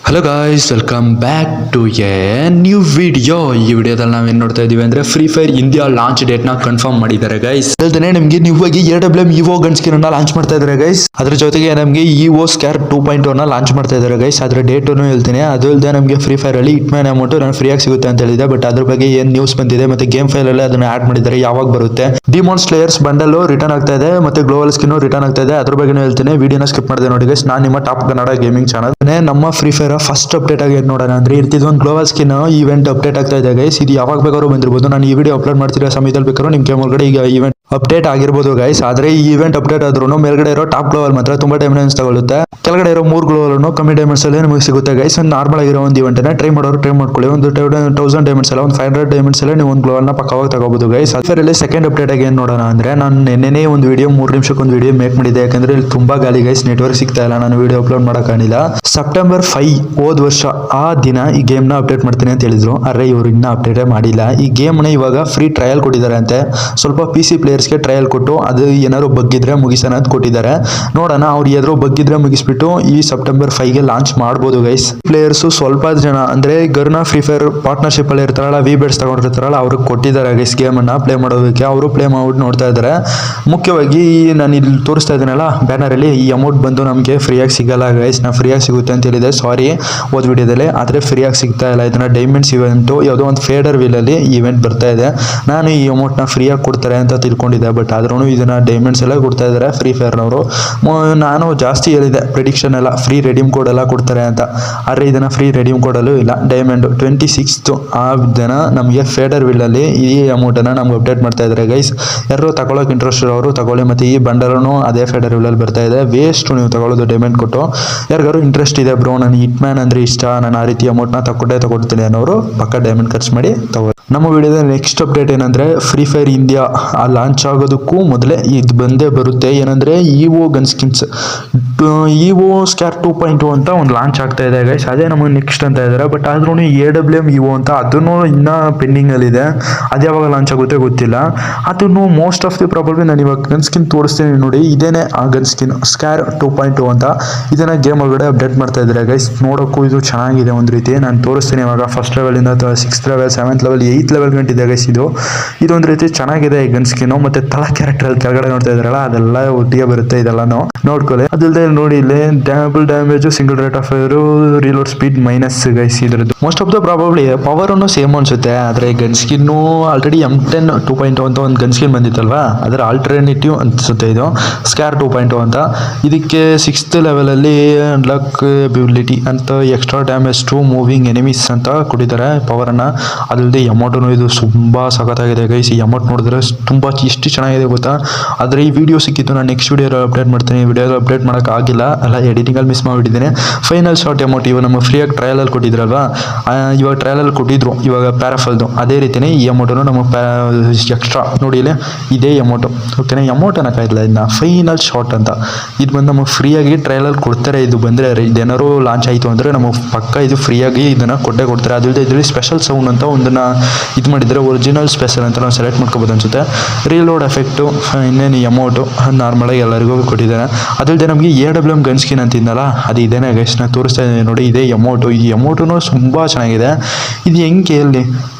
Hello guys, welcome back to a new video. ಈ ವಿಡಿಯೋದಲ್ಲಿ ನಾವೇನು ನೋಡ್ತಾ ಇದೀವಿ ಅಂದರೆ ಫ್ರೀ ಫೈರ್ ಇಂಡಿಯಾ ಲಾಂಚ್ ಡೇಟ್ನ ಕನ್ಫರ್ಮ್ ಮಾಡಿದ್ದಾರೆ ಗೈಸ್. ಅಲ್ಲದೆ ನಿಮಗೆ ನ್ಯೂ ಆಗಿ AWM EVO gun skin launch ಮಾಡ್ತಾ ಇದ್ದಾರೆ ಗೈಸ್. ಅದ್ರ ಜೊತೆಗೆ ನಮಗೆ EVO ಸ್ಕ್ಯಾರ್ 2.0 ಲಾಂಚ್ ಮಾಡ್ತಾ ಇದ್ದಾರೆ ಗೈಸ್. ಅದರ ಡೇಟನ್ನು ಹೇಳ್ತೀನಿ. ಅದು ಇಲ್ಲದೆ ನಮಗೆ ಫ್ರೀ ಫೈರ್ ಅಲ್ಲಿ ಹಿಟ್ಮ್ಯಾನ್ ಅಮೌಂಟ್ ನಾನು ಫ್ರೀಯಾಗಿ ಸಿಗುತ್ತೆ ಅಂತ ಹೇಳಿದೆ. ಬಟ್ ಅದ್ರ ಬಗ್ಗೆ ಏನು ನ್ಯೂಸ್ ಬಂದಿದೆ ಮತ್ತೆ ಗೇಮ್ ಫೈಲ್ ಅಲ್ಲಿ ಅದನ್ನ ಆಡ್ ಮಾಡಿದ್ದಾರೆ, ಯಾವಾಗ ಬರುತ್ತೆ, ಡಿಮಾನ್ ಸ್ಲೇಯರ್ಸ್ ಬಂಡಲ್ ರಿಟರ್ನ್ ಆಗ್ತಾ ಇದೆ, ಮತ್ತೆ ಗ್ಲೋಬಲ್ ಸ್ಕಿನ್ ರಿಟರ್ನ್ ಆಗ್ತಾ ಇದೆ. ಅದ್ರ ಬಗ್ಗೆ ಹೇಳ್ತೀನಿ. ವಿಡಿಯೋನ ಸ್ಕಿಪ್ ಮಾಡಿದೆ ನೋಡಿ ಗೈಸ್. ನಾನು ನಿಮ್ಮ ಟಾಪ್ ಕನ್ನಡ ಗೇಮಿಂಗ್ ಚಾನಲ್. ನಮ್ಮ ಫ್ರೀ ಫೈರ್ ಫಸ್ಟ್ ಅಪ್ಡೇಟ್ ಆಗಿ ನೋಡೋಣ ಅಂದ್ರೆ ಒಂದು ಗ್ಲೋಬಲ್ ಸ್ಕಿನ್ ಇವೆಂಟ್ ಅಪ್ಡೇಟ್ ಆಗ್ತಾ ಇದೆ ಗೈಸ್. ಇದು ಯಾವಾಗ ಬೇಕಾದ್ರೂ ಬಂದಿರಬಹುದು. ನಾನು ಈ ವಿಡಿಯೋ ಅಪ್ಲೋಡ್ ಮಾಡ್ತಿರೋ ಸಮಯದಲ್ಲಿ ಬೇಕಾದ್ರೂ ನಿಮ್ಮ ಗೇಮ್ ಒಳಗಡೆ ಈಗ ಇವೆಂಟ್ ಅಪ್ಡೇಟ್ ಆಗಿರ್ಬೋದು ಗೈಸ್. ಆದ್ರೆ ಈ ಇವೆಂಟ್ ಅಪ್ಡೇಟ್ ಆದ್ರೂ ಮೇಲ್ಗಡೆ ಇರೋ ಟಾಪ್ ಗ್ಲೋವಲ್ ಮಾತ್ರ ತುಂಬಾ ಡೈಮಂಡ್ಸ್ ತಗೊಳುತ್ತೆ. ಕೆಳಗಡೆ ಇರೋ 3 ಗ್ಲೋವಲ್ ಕಮ್ಮಿ ಡೈಮಂಡ್ಸ್ ಅಲ್ಲಿ ನಿಮಗೆ ಸಿಗುತ್ತೆ ಗೈಸ್. ಒಂದು ನಾರ್ಮಲ್ ಆಗಿರೋ ಒಂದು ಇವೆಂಟ್ ಟ್ರೈ ಮಾಡೋರು ಟ್ರೈ ಮಾಡ್ಕೊಳ್ಳಿ. ಒಂದು 1000 ಡೈಮಂಡ್ಸ್ ಅಲ್ಲ, ಒಂದು 500 ಡೈಮಂಡ್ಸ್ ಅಲ್ಲಿ ನೀವು ಒಂದು ಗ್ಲೋವಲ್ ನ ಪಕ್ಕವಾಗಿ ತಗೋಬಹುದು ಗೈಸ್. ಅದರಲ್ಲಿ ಸೆಕೆಂಡ್ ಅಪ್ಡೇಟ್ ಆಗಿ ಏನ್ ನೋಡೋಣ ಅಂದ್ರೆ, ನಾನು ನೆನ್ನೆ ಒಂದು ವಿಡಿಯೋ 3 ನಿಮಿಷಕ್ಕೆ ಒಂದು ವಿಡಿಯೋ ಮೇಕ್ ಮಾಡಿದೆ. ಯಾಕಂದ್ರೆ ಇಲ್ಲಿ ತುಂಬಾ ಗಾಳಿ ಗೈಸ್, ನೆಟ್ವರ್ಕ್ ಸಿಗ್ತಾ ಇಲ್ಲ, ನಾನು ವಿಡಿಯೋ ಅಪ್ಲೋಡ್ ಮಾಡೋಕ್ಕಾಗಿಲ್ಲ. ಸೆಪ್ಟೆಂಬರ್ 5 ಹೋದ ವರ್ಷ ಆ ದಿನ ಈ ಗೇಮ್ ನ ಅಪ್ಡೇಟ್ ಮಾಡ್ತೀನಿ ಅಂತ ಹೇಳಿದ್ರು. ಅರೆ ಇವರು ಇನ್ನ ಅಪ್ಡೇಟ್ ಮಾಡಿಲ್ಲ. ಈ ಗೇಮ್ ನ ಇವಾಗ ಫ್ರೀ ಟ್ರಯಲ್ ಕೊಟ್ಟಿದ್ದಾರೆ ಅಂತೆ. ಸ್ವಲ್ಪ PC ಪ್ಲೇಯರ್ಸ್ಗೆ ಟ್ರಯಲ್ ಕೊಟ್ಟು ಅದು ಏನಾದ್ರು ಬಗ್ಗಿದ್ರೆ ಮುಗಿಸೋಣ ಅಂತ ಕೊಟ್ಟಿದ್ದಾರೆ. ನೋಡೋಣ ಅವ್ರು ಏನಾದ್ರು ಬಗ್ಗಿದ್ರೆ ಮುಗಿಸ್ಬಿಟ್ಟು ಈ ಸೆಪ್ಟೆಂಬರ್ 5ಗೆ ಲಾಂಚ್ ಮಾಡ್ಬೋದು ಗೈಸ್. ಪ್ಲೇಯರ್ಸ್ ಸ್ವಲ್ಪ ಜನ ಅಂದ್ರೆ ಗರ್ನ ಫ್ರೀ ಫೈರ್ ಪಾರ್ಟ್ನರ್ಶಿಪ್ ಅಲ್ಲಿ ಇರ್ತಾರಲ್ಲ, ವಿಬೇಡ್ಸ್ ತಗೊಂಡಿರ್ತಾರಲ್ಲ, ಅವ್ರಿಗೆ ಕೊಟ್ಟಿದ್ದಾರೆ ಗೈಸ್ ಗೇಮ್ ಅನ್ನ ಪ್ಲೇ ಮಾಡೋದಕ್ಕೆ. ಅವರು ಪ್ಲೇ ಮಾಡ್ಬಿಟ್ಟು ನೋಡ್ತಾ ಇದ್ದಾರೆ. ಮುಖ್ಯವಾಗಿ ನಾನು ಇಲ್ಲಿ ತೋರಿಸ್ತಾ ಇದ್ದೀನಲ್ಲ ಬ್ಯಾನರ್ ಅಲ್ಲಿ, ಈ ಅಮೌಂಟ್ ಬಂದು ನಮಗೆ ಫ್ರೀಯಾಗಿ ಸಿಗಲ್ಲ ಗೈಸ್. ನಾ ಫ್ರೀಯಾಗಿ ಸಿಗುತ್ತೆ ಅಂತ ಹೇಳಿದೆ, ಸಾರಿ ಓದ್ ವಿಡಿಯೋದಲ್ಲಿ. ಆದ್ರೆ ಫ್ರೀಯಾಗಿ ಸಿಗ್ತಾ ಇಲ್ಲ. ಇದನ್ನ ಡೈಮಂಡ್ಸ್ ಇವೆಂಟ್ ಯಾವುದೋ ಒಂದು ಫೇಡರ್ ವೀಲ್ ಅಲ್ಲಿ ಇವೆಂಟ್ ಬರ್ತಾ ಇದೆ. ನಾನು ಈ ಅಮೌಂಟ್ ನ ಫ್ರೀಯಾಗಿ ಕೊಡ್ತಾರೆ ಅಂತ ತಿಳ್ಕೊಂಡಿದ್ದೆ. ಬಟ್ ಆದ್ರೂ ಇದನ್ನ ಡೈಮಂಡ್ಸ್ ಎಲ್ಲ ಕೊಡ್ತಾ ಇದ್ದಾರೆ ಫ್ರೀ ಫೈರ್ ನವರು. ನಾನು ಜಾಸ್ತಿ ಹೇಳಿದೆ ಪ್ರಿಡಿಕ್ಷನ್ ಎಲ್ಲ ಫ್ರೀ ರೆಡೀಮ್ ಕೋಡ್ ಎಲ್ಲ ಕೊಡ್ತಾರೆ ಅಂತ. ಆದ್ರೆ ಇದನ್ನ ಫ್ರೀ ರೆಡೀಮ್ ಕೋಡ್ ಅಲ್ಲೂ ಇಲ್ಲ. ಡೈಮಂಡ್ 26th ಆ ದಿನ ನಮಗೆ ಫೇಡರ್ ವೀಲ್ ಅಲ್ಲಿ ಈ ಅಮೌಂಟ್ ಅನ್ನ ನಮ್ಗೆ ಅಪ್ಡೇಟ್ ಮಾಡ್ತಾ ಇದ್ದಾರೆ ಗೈಸ್. ಯಾರು ತಗೊಳ್ಳೋಕೆ ಇಂಟ್ರೆಸ್ಟ್ ಅವರು ತಗೊಳ್ಳಿ. ಮತ್ತೆ ಈ ಬಂಡಲನು ಅದೇ ಫೇಡರ್ ವೀಲ್ ಅಲ್ಲಿ ಬರ್ತಾ ಇದೆ. ವೇಸ್ಟ್ ನೀವು ತಗೊಳ್ಳೋದು ಡೈಮಂಡ್ ಕೊಟ್ಟು. ಯಾರಿಗಾರು ಇಂಟ್ರೆಸ್ಟ್ ಇದೆ ಬ್ರೋ, ನಾನು ಹಿಟ್ಮ್ಯಾನ್ ಅಂದ್ರೆ ಇಷ್ಟ, ನಾನು ಆ ರೀತಿ ಅಮೌಂಟ್ ನ ತಗೊಳ್ತೀನಿ ಅನ್ನೋರು ಪಕ್ಕ ಡೈಮಂಡ್ ಖರ್ಚು ಮಾಡಿ ತಗೋ. ನಮ್ಮ ವಿಡಿಯೋದ ನೆಕ್ಸ್ಟ್ ಅಪ್ಡೇಟ್ ಏನಂದ್ರೆ, ಫ್ರೀ ಫೈರ್ ಇಂಡಿಯಾ ಲಾಂಚ್ ಆಗೋದಕ್ಕೂ ಮೊದಲೇ ಇದು ಬಂದೇ ಬರುತ್ತೆ. ಏನಂದ್ರೆ EVO ಗನ್ ಸ್ಕಿನ್ಸ್ EVO ಸ್ಕ್ಯಾರ್ 2.0 ಅಂತ ಒಂದು ಲಾಂಚ್ ಆಗ್ತಾ ಇದೆ ಗೈಸ್. ಅದೇ ನಮಗೆ ನೆಕ್ಸ್ಟ್ ಅಂತ ಇದ್ದಾರೆ. ಬಟ್ ಆದ್ರೂ AWM EVO ಅಂತ ಅದನ್ನು ಇನ್ನ ಪೆಂಡಿಂಗ್ ಅಲ್ಲಿ ಇದೆ. ಅದು ಯಾವಾಗ ಲಾಂಚ್ ಆಗುತ್ತೆ ಗೊತ್ತಿಲ್ಲ. ಅದನ್ನು ಮೋಸ್ಟ್ ಆಫ್ ದಿ ಪ್ರಾಬಬ್ಲಿ ನಾನು ಇವಾಗ ಗನ್ ಸ್ಕಿನ್ ತೋರಿಸ್ತೀನಿ ನೋಡಿ. ಇದೇನೆ ಆ ಗನ್ ಸ್ಕಿನ್ ಸ್ಕ್ಯಾರ್ 2.0 ಅಂತ. ಇದನ್ನ ಗೇಮ್ ಒಳಗಡೆ ಅಪ್ಡೇಟ್ ಮಾಡ್ತಾ ಇದ್ದಾರೆ ಗೈಸ್. ನೋಡೋಕ್ಕೂ ಇದು ಚೆನ್ನಾಗಿದೆ ಒಂದು ರೀತಿ. ನಾನು ತೋರಿಸ್ತೀನಿ ಇವಾಗ. ಫಸ್ಟ್ ಲೆವೆಲ್ ಇಂದ 6th level 7th level 8th level ಗಂಟಿದೆ ಗೈಸ್. ಇದೊಂದು ರೀತಿ ಚೆನ್ನಾಗಿದೆ ಈ ಗನ್ ಸ್ಕಿನ್. ಮತ್ತೆ ತಲಾ ಕ್ಯಾರೆಕ್ಟರ್ ಅಲ್ಲಿ ಕೆಳಗಡೆ ನೋಡ್ತಾ ಇದ್ರಲ್ಲ, ಅದೆಲ್ಲ ಒಟ್ಟಿಗೆ ಬರುತ್ತೆ. ಇದೆಲ್ಲಾನು ನೋಡ್ಕೊಳ್ಳಿ. ಅದಲ್ಲದೆ ನೋಡಿ ಇಲ್ಲಿ double damage, single rate of fire, reload speed minus guys ಇದ್ರದ್ದು. Most of the probably power ಅನ್ನು ಸೇಮ್ ಅನ್ಸುತ್ತೆ. ಆದ್ರೆ ಗನ್ ಸ್ಕಿನ್ ಆಲ್ರೆಡಿ M10 2.0 ಅಂತ ಒಂದು ಗನ್ ಸ್ಕಿನ್ ಬಂದಿತ್ತಲ್ವಾ, ಅದರ ಆಲ್ಟರ್ನೇಟಿವ್ ಅನ್ಸುತ್ತೆ ಇದು ಸ್ಕ್ಯಾರ್ 2.0 ಅಂತ. ಇದಕ್ಕೆ 6th ಲೆವೆಲ್ ಅಲ್ಲಿ ಲಕ್ ಎಬಿಲಿಟಿ ಅಂತ extra damage to moving enemies ಅಂತ ಕೊಟ್ಟಿದ್ದಾರೆ ಪವರ್ ಅನ್ನ. ಅದಲ್ಲದೆ ಅಮೌಂಟು ಇದು ತುಂಬಾ ಸಖತ್ತಾಗಿದೆ ಗೈಸ್. ಈ ಅಮೌಂಟ್ ನೋಡಿದ್ರೆ ತುಂಬಾ ಎಷ್ಟು ಚೆನ್ನಾಗಿದೆ ಗೊತ್ತಾ. ಆದ್ರೆ ಈ ವಿಡಿಯೋ ಸಿಕ್ಕಿತ್ತು, ನಾನು ನೆಕ್ಸ್ಟ್ ವಿಡಿಯೋ ಅಪ್ಡೇಟ್ ಮಾಡ್ತೀನಿ. ವಿಡಿಯೋ ಅಪ್ಡೇಟ್ ಮಾಡಕ್ ಆಗಿಲ್ಲ ಅಲ್ಲ, ಎಡಿಟಿಂಗ್ ಅಲ್ಲಿ ಮಿಸ್ ಮಾಡಿಬಿಟ್ಟಿದ್ದೇನೆ. ಫೈನಲ್ ಶಾರ್ಟ್ ಅಮೌಂಟ್ ಇವಾಗ ನಮ್ಮ ಫ್ರೀಯಾಗಿ ಟ್ರಯಲ್ ಅಲ್ಲಿ ಕೊಟ್ಟಿದ್ರಲ್ವಾ, ಇವಾಗ ಟ್ರಯಲ್ ಅಲ್ಲಿ ಕೊಟ್ಟಿದ್ರು ಇವಾಗ ಪ್ಯಾರಾಫಲ್ದು. ಅದೇ ರೀತಿನೇ ಈ ಅಮೌಂಟನ್ನು ನಮ್ಮ ಎಕ್ಸ್ಟ್ರಾ ನೋಡಿ ಇಲ್ಲಿ ಇದೇ ಅಮೌಂಟ್. ಓಕೆನಾ, ಅಮೌಂಟ್ ಅನ್ನಕ್ಕಾಗಿಲ್ಲ, ಇದನ್ನ ಫೈನಲ್ ಶಾರ್ಟ್ ಅಂತ. ಇದು ಬಂದು ನಮಗೆ ಫ್ರೀಯಾಗಿ ಟ್ರಯಲ್ ಅಲ್ಲಿ ಕೊಡ್ತಾರೆ. ಇದು ಬಂದ್ರೆ ಇದೇನಾದ್ರು ಲಾಂಚ್ ಆಯಿತು ಅಂದ್ರೆ ನಮಗೆ ಪಕ್ಕ ಇದು ಫ್ರೀಯಾಗಿ ಇದನ್ನ ಕೊಡ್ತಾರೆ. ಅದಿಲ್ಲದೆ ಇದರಲ್ಲಿ ಸ್ಪೆಷಲ್ ಸೌಂಡ್ ಅಂತ ಒಂದನ್ನ ಇದು ಮಾಡಿದ್ರೆ, ಒರಿಜಿನಲ್ ಸ್ಪೆಷಲ್ ಅಂತ ನಾವು ಸೆಲೆಕ್ಟ್ ಮಾಡ್ಕೋಬೋದು ಅನ್ಸುತ್ತೆ. ರೀಲೋಡ್ ಎಫೆಕ್ಟು, ಇನ್ನೇನು ಅಮೌಂಟು ನಾರ್ಮಲ್ ಆಗಿ ಎಲ್ಲರಿಗೂ ಕೊಟ್ಟಿದ್ದಾರೆ. ಅದಲ್ಲದೆ ನಮಗೆ AWM ಗನ್ ಸ್ಕಿನ್ ಅಂತಿದ್ದಲ್ಲ, ಅದು ಇದೇನೆ ಗೈಸ್. ನಾನು ತೋರಿಸ್ತಾ ಇದ್ದೀನಿ ನೋಡಿ, ಇದೇ ಅಮೌಂಟು. ಈ ಅಮೌಂಟು ತುಂಬಾ ಚೆನ್ನಾಗಿದೆ. ಇದು ಹೆಂಗೆ ಅಲ್ಲಿ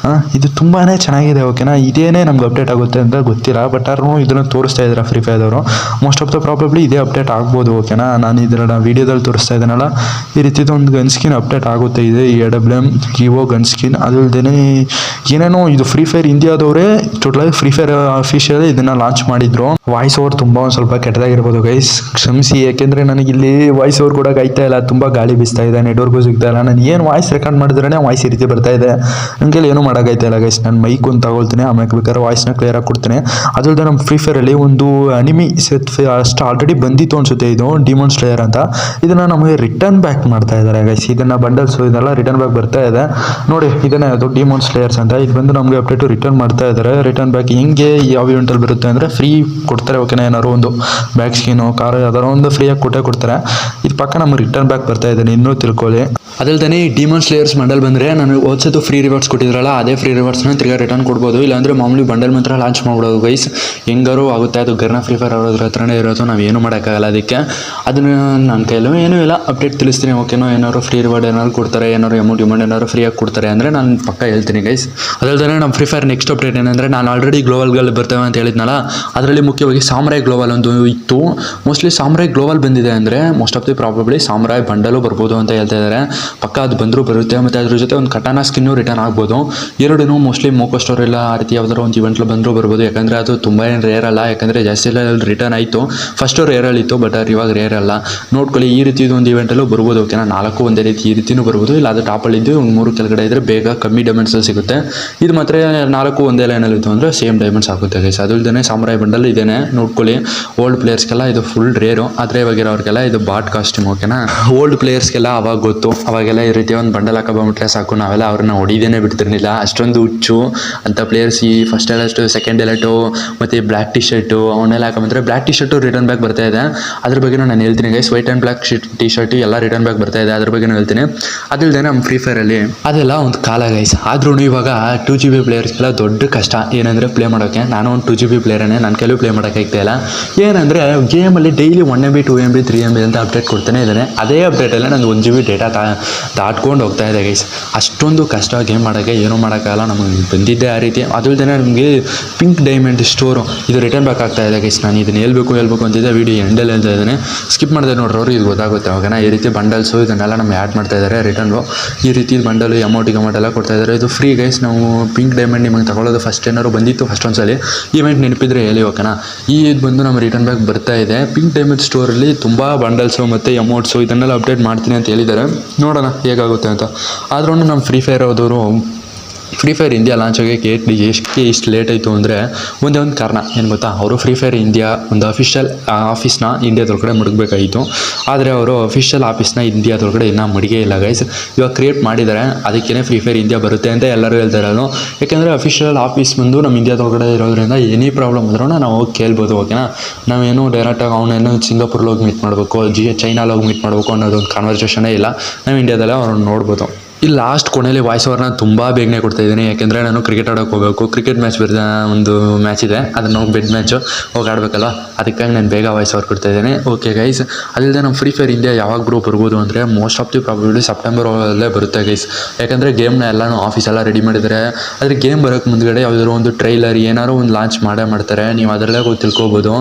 ಇದು ತುಂಬಾನೇ ಚೆನ್ನಾಗಿದೆ. ಓಕೆನಾ, ಇದೇನೇ ನಮ್ಗೆ ಅಪ್ಡೇಟ್ ಆಗುತ್ತೆ ಅಂತ ಗೊತ್ತಿಲ್ಲ. ಬಟ್ ಯಾರು ಇದನ್ನ ತೋರಿಸ್ತಾ ಇದ್ದಾರೆ ಫ್ರೀ ಫೈರ್ ಅವರು. ಮೋಸ್ಟ್ ಆಫ್ ದ ಪ್ರಾಬಬ್ಲಿ ಇದೇ ಅಪ್ಡೇಟ್ ಆಗ್ಬೋದು. ಓಕೆನಾ, ನಾನು ಇದರ ವಿಡಿಯೋದಲ್ಲಿ ತೋರಿಸ್ತಾ ಇದ್ದೀನಲ್ಲ, ಈ ರೀತಿದು ಒಂದು ಗನ್ ಸ್ಕಿನ್ ಅಪ್ಡೇಟ್ ಆಗುತ್ತೆ. ಇದೆ AWM EVO ಗನ್ ಸ್ಕಿನ್. ಅದಲ್ಲದೆ ಏನೇನೋ ಇದು ಫ್ರೀ ಫೈರ್ ಇಂಡಿಯಾದವರೇ ಟೋಟಲ್ ಫ್ರೀ ಫೈರ್ ಅಫಿಷಿಯಲ್ ಇದನ್ನ ಲಾಂಚ್ ಮಾಡಿದ್ರು. ವಾಯ್ಸ್ ಓವರ್ ತುಂಬಾ ಒಂದು ಸ್ವಲ್ಪ ಕೆಟ್ಟದಾಗಿರ್ಬೋದು ಗೈಸ್, ಕ್ಷಮಿಸಿ. ಯಾಕೆಂದ್ರೆ ನನಗೆ ಇಲ್ಲಿ ವಾಯ್ಸ್ ಓವರ್ ಕೂಡ ಆಯ್ತಾ ಇಲ್ಲ, ತುಂಬಾ ಗಾಳಿ ಬೀಸ್ತಾ ಇದೆ, ನೆಟ್ವರ್ಕ್ ಸಿಗ್ತಾ ಇಲ್ಲ. ನಾನು ಏನು ವಾಯ್ಸ್ ರೆಕಾರ್ಡ್ ಮಾಡಿದ್ರೆ ವಾಯ್ಸ್ ಈ ರೀತಿ ಬರ್ತಾ ಇದೆ. ನನಗೆ ಏನು ಮಾಡೋಕ್ಕಾಯ್ತಾ ಇಲ್ಲ ಗೈಸ್. ನಾನು ಮೈಕ್ ಒಂದು ತಗೊಳ್ತೀನಿ, ಆಮೇಲೆ ಬೇಕಾದ್ರೆ ವಾಯ್ಸ್ನ ಕ್ಲಿಯರ್ ಆಗಿ ಕೊಡ್ತೀನಿ. ಅದಲ್ಲದೆ ನಮ್ಮ ಫ್ರೀ ಫೈರ್ ಅಲ್ಲಿ ಒಂದು ಅನಿಮಿ ಅಷ್ಟು ಆಲ್ರೆಡಿ ಬಂದಿತ್ತು ಅನ್ಸುತ್ತೆ, ಇದು ಡಿಮಾನ್ ಸ್ಲೇಯರ್ ಅಂತ. ಇದನ್ನ ನಮಗೆ ರಿಟರ್ನ್ ಬ್ಯಾಕ್ ಮಾಡ್ತಾ ಇದ್ದಾರೆ ಗೈಸ್. ಇದನ್ನ ಬಂಡಲ್ಸ್ ಇದೆಲ್ಲ ರಿಟರ್ನ್ ಬ್ಯಾಕ್ ಬರ್ತಾ ಇದೆ ನೋಡಿ. ಇದನ್ನೇ ಅದು ಡಿಮಾನ್ ಸ್ಲೇಯರ್ಸ್ ಅಂತ. ಇದು ಬಂದು ನಮಗೆ ಅಪ್ಡೇಟ್ ರಿಟರ್ನ್ ಮಾಡ್ತಾ ಇದ್ದಾರೆ. ರಿಟರ್ನ್ ಬ್ಯಾಕ್ ಹಿಂಗೆ ಯಾವ ಇವೆಂಟ್ ಅಲ್ಲಿ ಬರುತ್ತೆ ಅಂದ್ರೆ ಫ್ರೀ ಕೊಡ್ತಾರೆ. ಓಕೆನಾ, ಏನಾದ್ರು ಒಂದು ಬ್ಯಾಕ್ ಸ್ಕಿನ್ ಕಾರ್ ಯಾವ್ದಾರು ಒಂದು ಫ್ರೀಯಾಗಿ ಕೊಟ್ಟೆ ಕೊಡ್ತಾರೆ. ಇದು ಪಕ್ಕ ನಮ್ಗೆ ರಿಟರ್ನ್ ಬ್ಯಾಕ್ ಬರ್ತಾ ಇದ್ದಾನೆ, ಇನ್ನೂ ತಿಳ್ಕೊಳ್ಳಿ. ಅದಲ್ದೇ ಡಿಮನ್ ಸ್ಲೇಯರ್ಸ್ ಬಂಡಲ್ ಬಂದರೆ ನಾನು ಓದ್ಸತ್ತು ಫ್ರೀ ರಿವಾರ್ಡ್ಸ್ ಕೊಟ್ಟಿದ್ರಲ್ಲ ಅದೇ ಫ್ರೀ ರಿವಾರ್ಡ್ಸ್ನ ತಿರ್ಗಾ ರಿಟರ್ನ್ ಕೊಡ್ಬೋದು, ಇಲ್ಲಾಂದರೆ ಮಾಮೂಲಿ ಬಂಡಲ್ ಮಾತ್ರ ಲಾಂಚ್ ಮಾಡ್ಬಿಡೋದು ಗೈಸ್. ಹೆಂಗಾರು ಆಗುತ್ತೆ, ಅದು ಗರ್ನ ಫ್ರೀ ಫೈರ್ ಅವ್ರ ಹತ್ರನೇ ಇರೋದು, ನಾವು ಏನು ಮಾಡೋಕ್ಕಾಗಲ್ಲ. ಅದಕ್ಕೆ ಅದನ್ನು ನನ್ನ ಕೈಲೂ ಏನೂ ಇಲ್ಲ, ಅಪ್ಡೇಟ್ ತಿಳಿಸ್ತೀನಿ. ಓಕೆನೋ ಏನಾದ್ರು ಫ್ರೀ ರಿವಾರ್ಡ್ ಏನಾದ್ರು ಕೊಡ್ತಾರೆ, ಏನಾದ್ರು ಅಮೌಂಟ್ ಏನಾದ್ರು ಫ್ರೀಯಾಗಿ ಕೊಡ್ತಾರೆ ಅಂದರೆ ನಾನು ಪಕ್ಕ ಹೇಳ್ತೀನಿ ಗೈಸ್. ಅದಲ್ದೇ ನಮ್ಮ ಫ್ರೀ ಫೈರ್ ನೆಕ್ಸ್ಟ್ ಅಪ್ಡೇಟ್ ಏನಂದರೆ, ನಾನು ಆಲ್ರೆಡಿ ಗ್ಲೋವಲ್ಗಳು ಬರ್ತವೆ ಅಂತ ಹೇಳಿದ್ನಲ್ಲ, ಅದರಲ್ಲಿ ಮುಖ್ಯವಾಗಿ ಸಾಮ್ರಾಯ್ ಗ್ಲೋವಲ್ ಒಂದು ಇತ್ತು. ಮೋಸ್ಟ್ಲಿ ಸಾಮ್ರಾಯ್ ಗ್ಲೋವಲ್ ಬಂದಿದೆ ಅಂದರೆ most of the probably ಸಾಮ್ರಾಯ್ bundle ಬರ್ಬೋದು ಅಂತ ಹೇಳ್ತಾ ಇದ್ದಾರೆ. ಪಕ್ಕ ಅದು ಬಂದರೂ ಬರುತ್ತೆ. ಮತ್ತು ಅದ್ರ ಜೊತೆ ಒಂದು ಕಟಾನ ಸ್ಕಿನ್ನು ರಿಟರ್ನ್ ಆಗ್ಬೋದು. ಎರಡೂ ಮೋಸ್ಟ್ಲಿ ಮೋಕೋ ಸ್ಟೋರ್ ಎಲ್ಲ ಆ ರೀತಿ ಯಾವ್ದಾದ್ರು ಒಂದು ಇವೆಂಟ್ಲು ಬಂದರೂ ಬರ್ಬೋದು. ಯಾಕಂದರೆ ಅದು ತುಂಬ ಏನು ರೇರ್ ಅಲ್ಲ, ಯಾಕಂದರೆ ಜಾಸ್ತಿ ಎಲ್ಲ ರಿಟರ್ನ್ ಆಯಿತು. ಫಸ್ಟು ರೇರಲ್ಲಿತ್ತು, ಬಟ್ ಇವಾಗ ರೇರ್ ಅಲ್ಲ. ನೋಡ್ಕೊಳ್ಳಿ, ಈ ರೀತಿದು ಒಂದು ಇವೆಂಟಲ್ಲೂ ಬರ್ಬೋದು. ಓಕೆನಾ, 4 ಒಂದೇ ರೀತಿ ಈ ರೀತಿಯೂ ಬರ್ಬೋದು. ಇಲ್ಲ ಅದು ಟಾಪಲ್ಲಿದ್ದು 3 ಕೆಳಗಡೆ ಇದ್ದರೆ ಬೇಗ ಕಮ್ಮಿ ಡೈಮಂಡ್ಸಲ್ಲಿ ಸಿಗುತ್ತೆ. ಇದು ಮಾತ್ರ 4 ಒಂದೇ ಲೈನಲ್ಲಿತ್ತು ಅಂದರೆ ಸೇಮ್ ಡೈಮಂಡ್ಸ್ ಆಗುತ್ತೆ ಗೈಸ್. ಅದಲ್ದೇ ಸಾಮ್ರಾಯ್ ಬಂಡಲ್ ಇದೇನೆ ನೋಡ್ಕೊಳ್ಳಿ. ಓಲ್ಡ್ ಪ್ಲೇಯರ್ಸ್ಗೆಲ್ಲ ಇದು ಫುಲ್ ರೇರು, ಆದರೆ ಇವಾಗಿರೋರಿಗೆಲ್ಲ ಇದು ಬಾಟ್ ಕಾಸ್ಟ್ಯೂಮ್. ಓಕೆನಾ, ಓಲ್ಡ್ ಪ್ಲೇಯರ್ಸ್ಗೆಲ್ಲ ಅವಾಗ ಗೊತ್ತು, ಅವಾಗೆಲ್ಲ ಈ ರೀತಿ ಒಂದು ಬಂಡಲ್ ಹಾಕೊಂಡ್ಬಿಟ್ರೆ ಸಾಕು, ನಾವೆಲ್ಲ ಅವ್ರನ್ನ ಹೊಡಿದೇನೆ ಬಿಡ್ತಿರ್ಲಿಲ್ಲ. ಅಷ್ಟೊಂದು ಹುಚ್ಚು ಅಂತ ಪ್ಲೇಯರ್ಸ್. ಈ ಫಸ್ಟ್ ಎಲರ್ಟು, ಸೆಕೆಂಡ್ ಎಲರ್ಟು ಮತ್ತು ಬ್ಲ್ಯಾಕ್ ಟಿ ಶರ್ಟು ಅವನ್ನೆಲ್ಲ ಹಾಕೊಂಡ್ಬಂದರೆ black T shirt return back ಬರ್ತಾ ಇದೆ. ಅದ್ರ ಬಗ್ಗೆ ನಾನು ಹೇಳ್ತೀನಿ guys. White and black T shirt ಎಲ್ಲ ರಿಟರ್ನ್ ಬ್ಯಾಕ್ ಬರ್ತಾ ಇದೆ, ಅದ್ರ ಬಗ್ಗೆ ಹೇಳ್ತೀನಿ. ಅದಲ್ಲದೆ ನಮ್ಮ ಫ್ರೀ ಫೈರಲ್ಲಿ ಅದೆಲ್ಲ ಒಂದು ಕಾಲ ಗೈಸ್. ಆದ್ರೂ ಇವಾಗ 2GB ಪ್ಲೇಯರ್ಸ್ಗೆಲ್ಲ ದೊಡ್ಡ ಕಷ್ಟ ಏನಂದರೆ ಪ್ಲೇ ಮಾಡೋಕ್ಕೆ. ನಾನು ಒಂದು 2GB ಪ್ಲೇಯರೇ, ನನ್ನ ಕೆಲವು ಪ್ಲೇ ಮಾಡೋಕ್ಕೆ ಆಗ್ತಾಯಿಲ್ಲ. ಏನಂದರೆ ಗೇಮಲ್ಲಿ ಡೈಲಿ 1 MB 2 MB 3 MB ಅಂತ ಅಪ್ಡೇಟ್ ಕೊಡ್ತಾನೆ ಇದ್ದಾನೆ. ಅದೇ ಅಪ್ಡೇಟಲ್ಲೇ ನಂದು 1 GB ಡೇಟಾ ದಾಟ್ಕೊಂಡು ಹೋಗ್ತಾ ಇದೆ ಗೈಸ್. ಅಷ್ಟೊಂದು ಕಷ್ಟ ಗೇಮ್ ಮಾಡೋಕ್ಕೆ, ಏನೂ ಮಾಡೋಕ್ಕಾಗಲ್ಲ. ನಮಗೆ ಬಂದಿದ್ದೆ ಆ ರೀತಿ. ಅದಲ್ಲದೆ ನಮಗೆ ಪಿಂಕ್ ಡೈಮಂಡ್ ಸ್ಟೋರು ಇದು ರಿಟರ್ನ್ ಬ್ಯಾಕ್ ಆಗ್ತಾ ಇದೆ ಗೈಸ್. ನಾನು ಇದನ್ನು ಹೇಳ್ಬೇಕು ಅಂತಿದ್ದೆ, ವೀಡಿಯೋ ಎಂಡಲ್ಲಿ ಹೇಳ್ತಾ ಇದ್ದಾನೆ. ಸ್ಕಿಪ್ ಮಾಡಿದೆ ನೋಡ್ರವ್ರು, ಇದು ಗೊತ್ತಾಗುತ್ತೆ. ಅವಾಗನ ಈ ರೀತಿ ಬಂಡಲ್ಸು ಇದನ್ನೆಲ್ಲ ನಮ್ಗೆ ಆ್ಯಡ್ ಮಾಡ್ತಾ ಇದ್ದಾರೆ ರಿಟರ್ನು. ಈ ರೀತಿ ಬಂಡಲು ಅಮೌಂಟ್ ಎಲ್ಲ ಕೊಡ್ತಾ ಇದ್ದಾರೆ. ಇದು ಫ್ರೀ ಗೈಸ್. ನಾವು ಪಿಂಕ್ ಡೈಮಂಡ್ ನಿಮಗೆ ತಗೊಳ್ಳೋದು ಫಸ್ಟ್ ಏನಾದ್ರು ಬಂದಿತ್ತು ಫಸ್ಟ್ ಒಂದ್ಸಲಿ ಇವೆಂಟ್ ನೆನಪಿದ್ರೆ ಹೇಳಿ. ಓಕೆನಾ, ಈ ಇದು ಬಂದು ನಮ್ಮ ರಿಟರ್ನ್ ಬ್ಯಾಕ್ ಬರ್ತಾ ಇದೆ. ಪಿಂಕ್ ಡೈಮಂಡ್ ಸ್ಟೋರಲ್ಲಿ ತುಂಬ ಬಂಡಲ್ಸು ಮತ್ತು ಅಮೌಂಟ್ಸು ಇದನ್ನೆಲ್ಲ ಅಪ್ಡೇಟ್ ಮಾಡ್ತೀನಿ ಅಂತ ಹೇಳಿದ್ದಾರೆ. ನೋಡೋಣ ಹೇಗಾಗುತ್ತೆ ಅಂತ. ಆದ್ರೂ ನಮ್ಮ ಫ್ರೀ ಫೈರ್ ಹೋದವರು ಫ್ರೀ ಫೈರ್ ಇಂಡಿಯಾ ಲಾಂಚ್ ಆಗೋಕ್ಕೆ ಎಷ್ಟು ಲೇಟ್ ಆಯಿತು ಅಂದರೆ ಒಂದೇ ಒಂದು ಕಾರಣ ಏನು ಗೊತ್ತಾ, ಅವರು ಫ್ರೀ ಫೈರ್ ಇಂಡಿಯಾ ಒಂದು ಅಫಿಷಿಯಲ್ ಆಫೀಸ್ನ ಇಂಡಿಯಾದೊಳಗಡೆ ಮಡಗಬೇಕಾಗಿತ್ತು. ಆದರೆ ಅವರು ಅಫಿಷಿಯಲ್ ಆಫೀಸ್ನ ಇಂಡಿಯಾದೊಳಗಡೆ ಇನ್ನೂ ಮಡಿಗೆ ಇಲ್ಲ ಗೈಸ್. ಇವಾಗ ಕ್ರಿಯೇಟ್ ಮಾಡಿದ್ದಾರೆ, ಅದಕ್ಕೇ ಫ್ರೀ ಫೈರ್ ಇಂಡಿಯಾ ಬರುತ್ತೆ ಅಂತ ಎಲ್ಲರೂ ಹೇಳ್ತಾ ಇರೋದು. ಯಾಕೆಂದರೆ ಅಫಿಷಿಯಲ್ ಆಫೀಸ್ ಬಂದು ನಮ್ಮ ಇಂಡಿಯಾದೊಳಗಡೆ ಇರೋದ್ರಿಂದ ಎನಿ ಪ್ರಾಬ್ಲಮ್ ಆದ್ರೂ ನಾವು ಹೋಗಿ ಕೇಳ್ಬೋದು. ಓಕೆನಾ, ನಾವೇನು ಡೈರೆಕ್ಟಾಗಿ ಅವನೇನು ಸಿಂಗಾಪುರಲ್ಲಿ ಹೋಗಿ ಮೀಟ್ ಮಾಡಬೇಕು, ಚೈನಾಲಿ ಹೋಗಿ ಮೀಟ್ ಮಾಡಬೇಕು ಅನ್ನೋದೊಂದು ಕಾನ್ವರ್ಸೇಷನೇ ಇಲ್ಲ. ನಾವು ಇಂಡಿಯಾದಲ್ಲೇ ಅವ್ರನ್ನ ನೋಡ್ಬೋದು. ಈ ಲಾಸ್ಟ್ ಕೊನೆಯಲ್ಲಿ ವಾಯ್ಸ್ ಓವರ್ನ ತುಂಬ ಬೇಗನೆ ಕೊಡ್ತಾಯಿದ್ದೀನಿ, ಯಾಕೆಂದರೆ ನಾನು ಕ್ರಿಕೆಟ್ ಆಡೋಕ್ಕೆ ಹೋಗಬೇಕು. ಕ್ರಿಕೆಟ್ ಮ್ಯಾಚ್ ಒಂದು ಮ್ಯಾಚ್ ಇದೆ, ಅದನ್ನು ಹೋಗಿ ಬೆಡ್ ಮ್ಯಾಚು ಹೋಗಿ ಆಡಬೇಕಲ್ಲ, ಅದಕ್ಕಾಗಿ ನಾನು ಬೇಗ ವಾಯ್ಸ್ ಓವರ್ ಕೊಡ್ತಾಯಿದ್ದೀನಿ. ಓಕೆ ಗೈಸ್, ಅಲ್ಲದೆ ನಮ್ಮ ಫ್ರೀ ಫೈರ್ ಇಂಡಿಯಾ ಯಾವಾಗ ಬರ್ಬೋದು ಅಂದರೆ ಮೋಸ್ಟ್ ಆಫ್ ದಿ ಪ್ರಾಬಬ್ಲಿ ಸೆಪ್ಟೆಂಬರಲ್ಲೇ ಬರುತ್ತೆ ಗೈಸ್. ಯಾಕಂದರೆ ಗೇಮ್ನ ಎಲ್ಲನೂ ಆಫೀಸೆಲ್ಲ ರೆಡಿ ಮಾಡಿದ್ದಾರೆ. ಆದರೆ ಗೇಮ್ ಬರೋಕ್ಕೆ ಮುಂದ್ಗಡೆ ಯಾವುದಾದ್ರು ಒಂದು ಟ್ರೈಲರ್ ಏನಾದ್ರು ಒಂದು ಲಾಂಚ್ ಮಾಡ್ತಾರೆ, ನೀವು ಅದರಲ್ಲೇ ಹೋಗಿ ತಿಳ್ಕೊಬೋದು.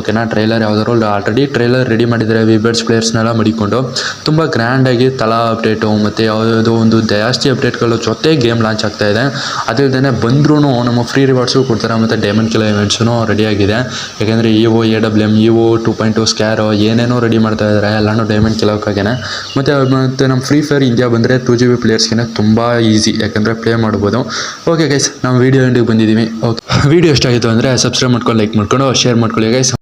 ಓಕೆನಾ, ಟ್ರೈಲರ್ ಯಾವುದಾದ್ರು ಆಲ್ರೆಡಿ ಟ್ರೈಲರ್ ರೆಡಿ ಮಾಡಿದ್ದಾರೆ. ವಿಬರ್ಡ್ಸ್ ಪ್ಲೇಯರ್ಸ್ನೆಲ್ಲ ಮಡಿಕೊಂಡು ತುಂಬ ಗ್ರ್ಯಾಂಡಾಗಿ ತಲಾ ಅಪ್ಡೇಟು ಮತ್ತು ಯಾವುದೋ ಒಂದು ಜಾಸ್ತಿ ಅಪ್ಡೇಟ್ಗಳು ಜೊತೆ ಗೇಮ್ ಲಾಂಚ್ ಆಗ್ತಾ ಇದೆ. ಅದಲ್ಲದೆ ಬಂದ್ರೂ ನಮ್ಮ ಫ್ರೀ ರಿವಾರ್ಡ್ಸು ಕೊಡ್ತಾರೆ ಮತ್ತು ಡೈಮಂಡ್ ಕಿಲೋ ಇವೆಂಟ್ಸೂ ರೆಡಿಯಾಗಿದೆ. ಯಾಕೆಂದರೆ EVO AWM EVO 2.2 ಸ್ಕ್ಯಾರೋ ಏನೇನೋ ರೆಡಿ ಮಾಡ್ತಾ ಇದ್ದಾರೆ, ಎಲ್ಲನೂ ಡೈಮಂಡ್ ಕಿಲೋಕ್ಕಾಗೇನೆ. ಮತ್ತು ನಮ್ಮ ಫ್ರೀ ಫೈರ್ ಇಂಡಿಯಾ ಬಂದರೆ 2GB ಪ್ಲೇಯರ್ಸ್ಗೆ ತುಂಬ ಈಸಿ, ಯಾಕಂದರೆ ಪ್ಲೇ ಮಾಡ್ಬೋದು. ಓಕೆ ಗೈಸ್, ನಾವು ವೀಡಿಯೋ ಎಂಡಿಗೆ ಬಂದಿದ್ದೀವಿ. ಓಕೆ, ವೀಡಿಯೋ ಇಷ್ಟ ಆಯಿತು ಅಂದರೆ ಸಬ್ಸ್ಕ್ರೈಬ್ ಮಾಡ್ಕೊಂಡು, ಲೈಕ್ ಮಾಡ್ಕೊಂಡು, ಶೇರ್ ಮಾಡ್ಕೊಳ್ಳಿ ಗೈಸ್.